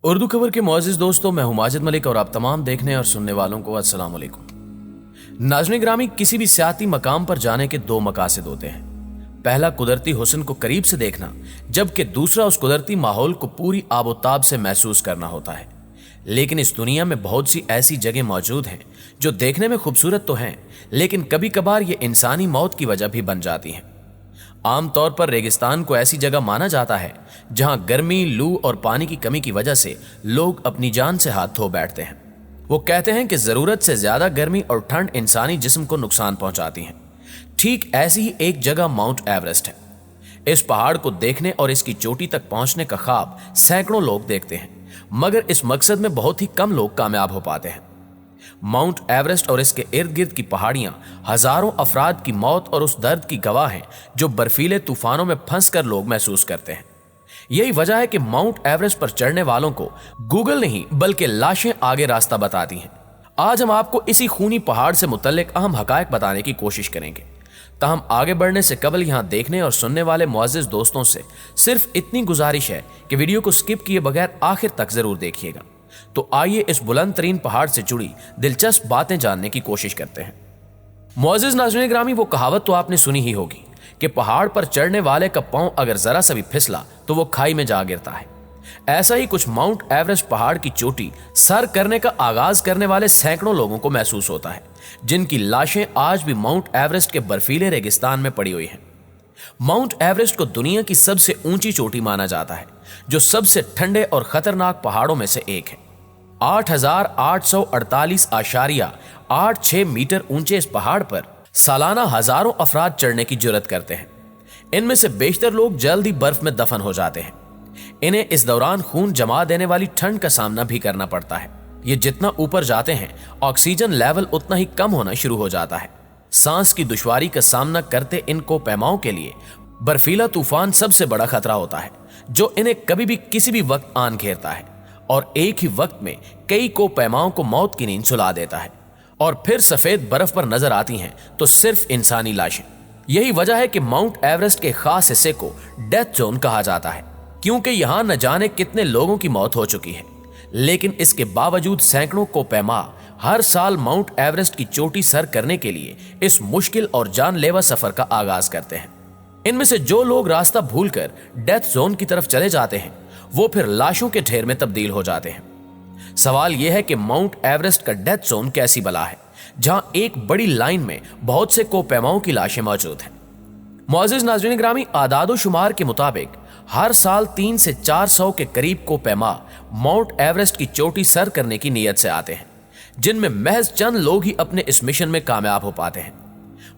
उर्दू खबर के मुअज़्ज़िज़ दोस्तों, मैं हूं माजिद मलिक और आप तमाम देखने और सुनने वालों को अस्सलाम वालेकुम। नाज़रीन ग्रामी, किसी भी सियाती मकाम पर जाने के दो मकासद होते हैं। पहला कुदरती हुस्न को करीब से देखना, जबकि दूसरा उस कुदरती माहौल को पूरी आबोताब से महसूस करना होता है। लेकिन इस दुनिया में बहुत सी ऐसी जगह मौजूद हैं जो देखने में खूबसूरत तो हैं, लेकिन कभी कभार ये इंसानी मौत की वजह भी बन जाती हैं। आमतौर पर रेगिस्तान को ऐसी जगह माना जाता है जहां गर्मी, लू और पानी की कमी की वजह से लोग अपनी जान से हाथ धो बैठते हैं। वो कहते हैं कि जरूरत से ज्यादा गर्मी और ठंड इंसानी जिस्म को नुकसान पहुंचाती हैं। ठीक ऐसी ही एक जगह माउंट एवरेस्ट है। इस पहाड़ को देखने और इसकी चोटी तक पहुंचने का ख्वाब सैकड़ों लोग देखते हैं, मगर इस मकसद में बहुत ही कम लोग कामयाब हो पाते हैं। माउंट एवरेस्ट और इसके इर्द गिर्द की पहाड़ियां हजारों अफराद की मौत और उस दर्द की गवाह हैं जो बर्फीले तूफानों में फंसकर लोग महसूस करते हैं। यही वजह है कि माउंट एवरेस्ट पर चढ़ने वालों को गूगल नहीं बल्कि लाशें आगे रास्ता बताती हैं। आज हम आपको इसी खूनी पहाड़ से मुतल्लिक अहम हकायक बताने की कोशिश करेंगे। ताहम आगे बढ़ने से कबल यहां देखने और सुनने वाले मुअज़्ज़िज़ दोस्तों से सिर्फ इतनी गुजारिश है कि वीडियो को स्किप किए बगैर आखिर तक जरूर देखिएगा। तो आइए इस बुलंद तरीन पहाड़ से जुड़ी दिलचस्प बातें जानने की कोशिश करते हैं। मुअज़्ज़िज़ नाज़रीन ग्रामी, वो कहावत तो आपने सुनी ही होगी कि पहाड़ पर चढ़ने वाले का पांव अगर जरा सा भी फिसला तो वो खाई में जा गिरता है। ऐसा ही कुछ माउंट एवरेस्ट पहाड़ की चोटी सर करने का आगाज करने वाले सैकड़ों लोगों को महसूस होता है, जिनकी लाशें आज भी माउंट एवरेस्ट के बर्फीले रेगिस्तान में पड़ी हुई हैं। माउंट एवरेस्ट को दुनिया की सबसे ऊंची चोटी माना जाता है, जो सबसे ठंडे और खतरनाक पहाड़ों में से एक है। 8,848.86 मीटर ऊंचे इस पहाड़ पर सालाना हजारों अफराद चढ़ने की जुर्रत करते हैं। इनमें से बेशतर लोग जल्द ही बर्फ में दफन हो जाते हैं। इन्हें इस दौरान खून जमा देने वाली ठंड का सामना भी करना पड़ता है। ये जितना ऊपर जाते हैं, ऑक्सीजन लेवल उतना ही कम होना शुरू हो जाता है। सांस की दुश्वारी का सामना करते इन कोपैमाओं के लिए बर्फीला तूफान सबसे बड़ा खतरा होता है, जो इन्हें कभी भी किसी भी वक्त आन घेरता है और एक ही वक्त में कई कोपैमाओं को मौत की नींद सुला देता है। और फिर सफेद बर्फ पर नजर आती हैं तो सिर्फ इंसानी लाशें। यही वजह है कि माउंट एवरेस्ट के खास हिस्से को डेथ जोन कहा जाता है, क्योंकि यहां न जाने कितने लोगों की मौत हो चुकी है। लेकिन इसके बावजूद सैकड़ों कोपैमा हर साल माउंट एवरेस्ट की चोटी सर करने के लिए इस मुश्किल और जानलेवा सफर का आगाज करते हैं। इनमें से जो लोग रास्ता भूलकर डेथ जोन की तरफ चले जाते हैं, वो फिर लाशों के ढेर में तब्दील हो जाते हैं। सवाल यह है कि माउंट एवरेस्ट का डेथ जोन कैसी बला है, जहां एक बड़ी लाइन में बहुत से कोपैमाओं की लाशें मौजूद हैं। मुअज़्ज़िज़ नाज़रीन ग्रामी, आदादो शुमार के मुताबिक हर साल 300 से 400 के करीब कोपैमा माउंट एवरेस्ट की चोटी सर करने की नीयत से आते हैं, जिनमें महज चंद लोग ही अपने इस मिशन में कामयाब हो पाते हैं।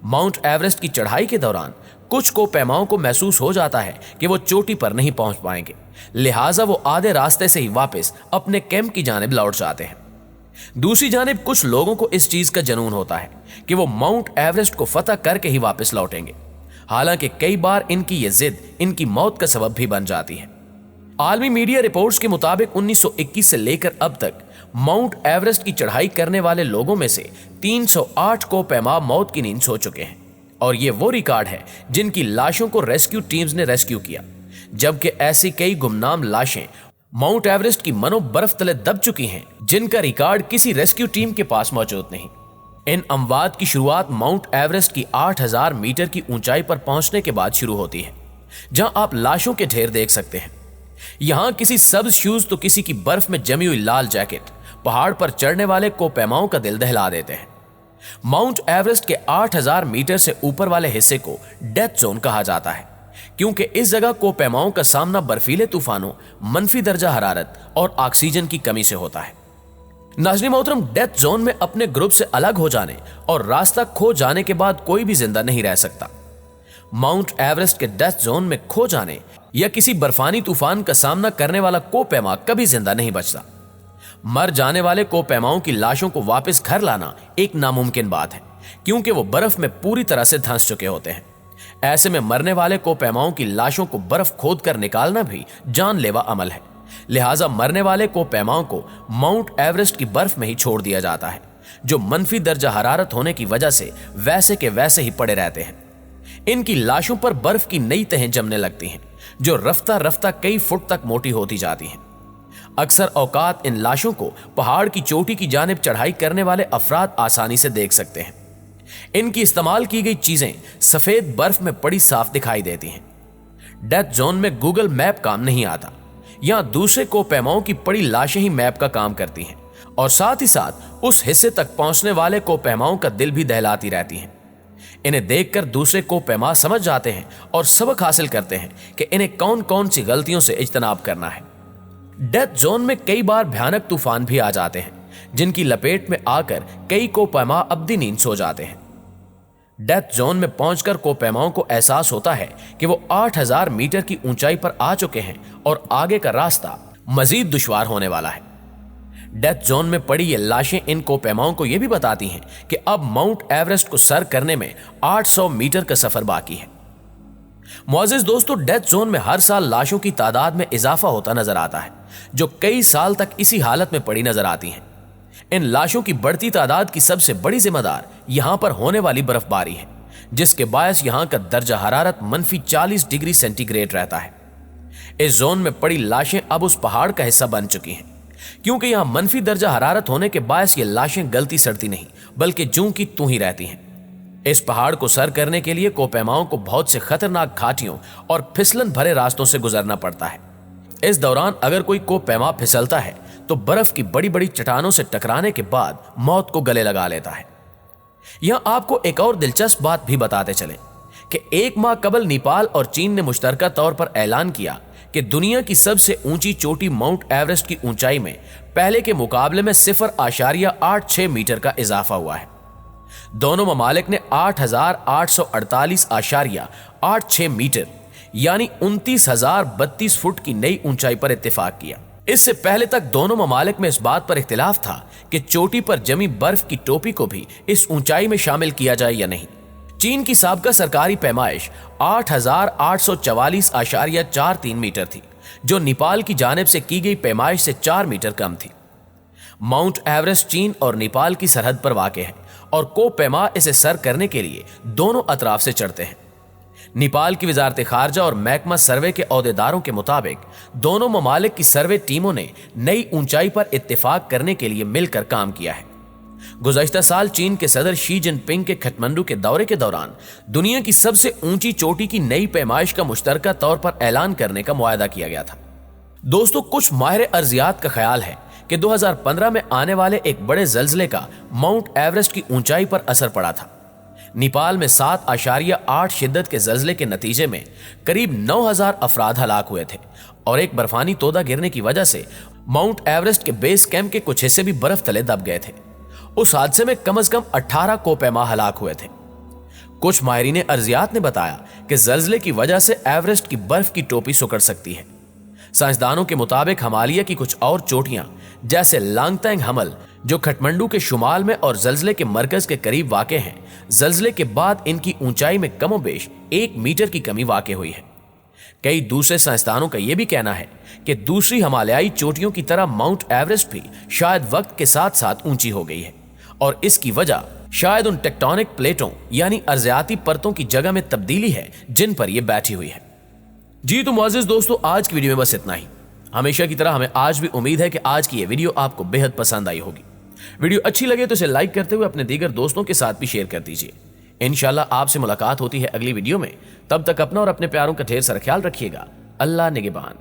माउंट एवरेस्ट की चढ़ाई के दौरान कुछ कोपैमाओं को महसूस हो जाता है कि वो चोटी पर नहीं पहुंच पाएंगे, लिहाजा वो आधे रास्ते से ही वापस अपने कैंप की जानिब लौट जाते हैं। दूसरी जानिब कुछ लोगों को इस चीज का जनून होता है कि वो माउंट एवरेस्ट को फतह करके ही वापस लौटेंगे। हालांकि कई बार इनकी ये जिद इनकी मौत का सबब भी बन जाती है। आलमी मीडिया रिपोर्ट्स के मुताबिक 1921 से लेकर अब तक माउंट एवरेस्ट की चढ़ाई करने वाले लोगों में से 308 कोपैमा मौत की नींद सो चुके हैं, और ये वो रिकॉर्ड है जिनकी लाशों को रेस्क्यू टीम्स ने रेस्क्यू किया, जबकि ऐसी कई गुमनाम लाशें माउंट एवरेस्ट की मनो बर्फ तले दब चुकी हैं, जिनका रिकॉर्ड किसी रेस्क्यू टीम के पास मौजूद नहीं। इन अमवात की शुरुआत माउंट एवरेस्ट की 8000 मीटर की ऊंचाई पर पहुंचने के बाद शुरू होती है, जहां आप लाशों के ढेर देख सकते हैं। यहां किसी सब्ज शूज तो किसी की बर्फ में जमी हुई लाल जैकेट पहाड़ पर चढ़ने वाले कोपैमाओं का दिल दहला देते हैं। माउंट एवरेस्ट के 8000 मीटर से ऊपर वाले हिस्से को डेथ जोन कहा जाता है, क्योंकि इस जगह कोपैमाओं का सामना बर्फीले तूफानों, मनफी दर्जा हरारत और ऑक्सीजन की कमी से होता है। नाज़रीन मोहतरम, डेथ जोन में अपने ग्रुप से अलग हो जाने और रास्ता खो जाने के बाद कोई भी जिंदा नहीं रह सकता। माउंट एवरेस्ट के डेथ जोन में खो जाने या किसी बर्फानी तूफान का सामना करने वाला कोपैमा कभी जिंदा नहीं बचता। मर जाने वाले कोपैमाओं की लाशों को वापस घर लाना एक नामुमकिन बात है, क्योंकि वो बर्फ में पूरी तरह से धंस चुके होते हैं। ऐसे में मरने वाले कोपैमाओं की लाशों को बर्फ खोद कर निकालना भी जानलेवा अमल है। लिहाजा मरने वाले कोपैमाओं को माउंट एवरेस्ट की बर्फ में ही छोड़ दिया जाता है, जो मनफी दर्जा हरारत होने की वजह से वैसे के वैसे ही पड़े रहते हैं। इनकी लाशों पर बर्फ की नई तहें जमने लगती हैं, जो रफ्ता रफ्ता कई फुट तक मोटी होती जाती हैं। अक्सर औकात इन लाशों को पहाड़ की चोटी की जानिब चढ़ाई करने वाले अफराद आसानी से देख सकते हैं। इनकी इस्तेमाल की गई चीजें सफेद बर्फ में पड़ी साफ दिखाई देती हैं। डेथ जोन में गूगल मैप काम नहीं आता। यहां दूसरे कोपैमाओं की पड़ी लाशें ही मैप का काम करती हैं और साथ ही साथ उस हिस्से तक पहुंचने वाले कोपैमाओं का दिल भी दहलाती रहती हैं। इन्हें देखकर दूसरे कोपैमा समझ जाते हैं और सबक हासिल करते हैं कि इन्हें कौन कौन सी गलतियों से इज्तनाब करना है। डेथ जोन में कई बार भयानक तूफान भी आ जाते हैं, जिनकी लपेट में आकर कई कोपैमा अब्दी नींद सो जाते हैं। डेथ जोन में पहुंचकर कोपैमाओं को एहसास होता है कि वो 8000 मीटर की ऊंचाई पर आ चुके हैं और आगे का रास्ता मजीद दुश्वार होने वाला है। डेथ जोन में पड़ी ये लाशें इन कोपैमाओं को यह भी बताती हैं कि अब माउंट एवरेस्ट को सर करने में 800 मीटर का सफर बाकी है। मुअज़्ज़िज़ दोस्तों, डेथ जोन में हर साल लाशों की तादाद में इजाफा होता नजर आता है, जो कई साल तक इसी हालत में पड़ी नजर आती हैं। इन लाशों की बढ़ती तादाद की सबसे बड़ी जिम्मेदार यहां पर होने वाली बर्फबारी है, जिसके बायस यहां का दर्जा हरारत -40 डिग्री सेंटीग्रेड रहता है। इस जोन में पड़ी लाशें अब उस पहाड़ का हिस्सा बन चुकी हैं, क्योंकि यहां मनफी दर्जा हरारत होने के बायस ये लाशें गलती सड़ती नहीं, बल्कि जूं की तूं ही रहती हैं। इस पहाड़ को सर करने के लिए कोपैमाओं को बहुत से खतरनाक घाटियों और फिसलन भरे रास्तों से गुजरना पड़ता है। इस दौरान अगर कोई कोपैमा फिसलता है तो बर्फ की बड़ी बड़ी चट्टानों से टकराने के बाद मौत को गले लगा लेता है। यहां आपको एक और दिलचस्प बात भी बताते चले कि 1 माह कबल नेपाल और चीन ने मुश्तरका तौर पर ऐलान किया कि दुनिया की सबसे ऊंची चोटी माउंट एवरेस्ट की ऊंचाई में पहले के मुकाबले में 0.86 मीटर का इजाफा हुआ है। दोनों ममालिक ने 8848.86 मीटर यानी 29,032 फुट की नई ऊंचाई पर इत्तेफाक किया। इससे पहले तक दोनों ममालिक में इस बात पर इख्तिलाफ था कि चोटी पर जमी बर्फ की टोपी को भी इस ऊंचाई में शामिल किया जाए या नहीं। चीन की साबका सरकारी पैमाइश 8844.43 मीटर थी, जो नेपाल की जानिब से की गई पैमाइश से 4 मीटर कम थी। माउंट एवरेस्ट चीन और नेपाल की सरहद पर वाक़ है और कोपैमा इसे सर करने के लिए दोनों अतराफ से चढ़ते हैं। नेपाल की वजारत खारजा और महकमा सर्वे के ओहदेदारों के मुताबिक दोनों ममालिक की सर्वे टीमों ने नई ऊंचाई पर इत्तेफाक करने के लिए मिलकर काम किया है। गुज़श्ता साल चीन के सदर शी जिनपिंग के काठमांडू के दौरे के दौरान दुनिया की सबसे ऊंची चोटी की नई पैमाइश का मुश्तरका तौर पर ऐलान करने का मुआहदा किया गया था। दोस्तों, कुछ माहिर अर्जियात का ख्याल है कि 2015 में आने वाले एक बड़े ज़ल्ज़ले का माउंट एवरेस्ट की ऊंचाई पर असर पड़ा था। नेपाल में 7.8 शिद्दत के ज़ल्ज़ले के नतीजे में करीब 9000 अफराद हलाक हुए थे और एक बर्फानी तोदा गिरने की वजह से माउंट एवरेस्ट के बेस कैंप के कुछ हिस्से भी बर्फ तले दब गए थे। उस हादसे में कम से कम 18 कोपैमा हलाक हुए थे। कुछ माहिरीन अर्जियात ने बताया कि ज़ल्ज़ले की वजह से एवरेस्ट की बर्फ की टोपी सुकड़ सकती है। साइंसदानों के मुताबिक हिमालय की कुछ और चोटियां जैसे लांगतांग हमल, जो काठमांडू के शुमाल में और ज़ल्ज़ले के मरकज के करीब वाक़े हैं, ज़ल्ज़ले के बाद इनकी ऊंचाई में कमोबेश 1 मीटर की कमी वाक़ हुई है। कई दूसरे साइंसदानों का यह भी कहना है कि दूसरी हिमालयाई चोटियों की तरह माउंट एवरेस्ट भी शायद वक्त के साथ साथ ऊंची हो गई है और इसकी वजह शायद उन टेक्टोनिक प्लेटों यानी अर्ज़याती परतों की जगह में तब्दीली है जिन पर यह बैठी हुई है। जी तो मुअज़्ज़िज़ दोस्तों, आज की वीडियो में बस इतना ही। हमेशा की तरह हमें आज भी उम्मीद है कि आज की यह वीडियो आपको बेहद पसंद आई होगी। वीडियो अच्छी लगे तो इसे लाइक करते हुए अपने दीगर दोस्तों के साथ भी शेयर कर दीजिए। इंशाल्लाह आपसे मुलाकात होती है अगली वीडियो में। तब तक अपना और अपने प्यारों का ढेर सारा ख्याल रखिएगा। अल्लाह निगहबान।